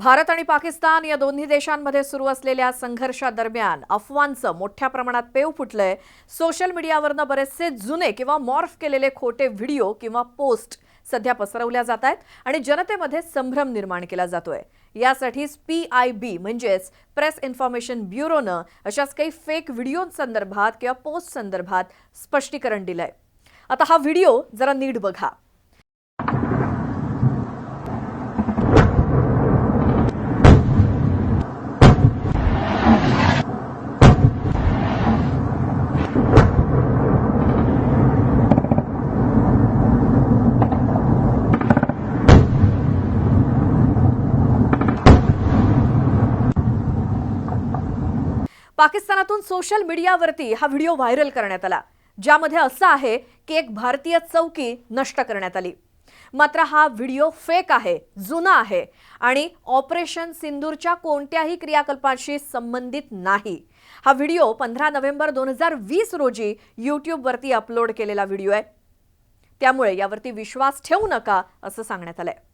भारत आणि पाकिस्तान या दोन्ही देशांमध्ये सुरू असलेल्या संघर्षादरम्यान अफवांचं मोठ्या प्रमाणात पेव फुटलंय। सोशल मीडियावरनं बरेचसे जुने किंवा मॉर्फ केलेले खोटे व्हिडिओ किंवा पोस्ट सध्या पसरवल्या जात आहेत आणि जनतेमध्ये संभ्रम निर्माण केला जातोय। यासाठीच PIB म्हणजेच प्रेस इन्फॉर्मेशन ब्युरोनं अशाच काही फेक व्हिडिओंसंदर्भात किंवा पोस्ट संदर्भात स्पष्टीकरण दिलंय। आता हा व्हिडिओ जरा नीट बघा। पाकिस्तानातून सोशल मीडियावरती हा व्हिडिओ व्हायरल करण्यात आला, ज्यामध्ये असं आहे की एक भारतीय चौकी नष्ट करण्यात आली। मात्र हा व्हिडिओ फेक आहे, जुना आहे आणि ऑपरेशन सिंदूरच्या कोणत्याही क्रियाकल्पांशी संबंधित नाही। हा व्हिडिओ 15 नोव्हेंबर 2020 रोजी YouTube वरती अपलोड केलेला व्हिडिओ आहे। त्यामुळे यावरती विश्वास ठेवू नका असं सांगण्यात आलंय।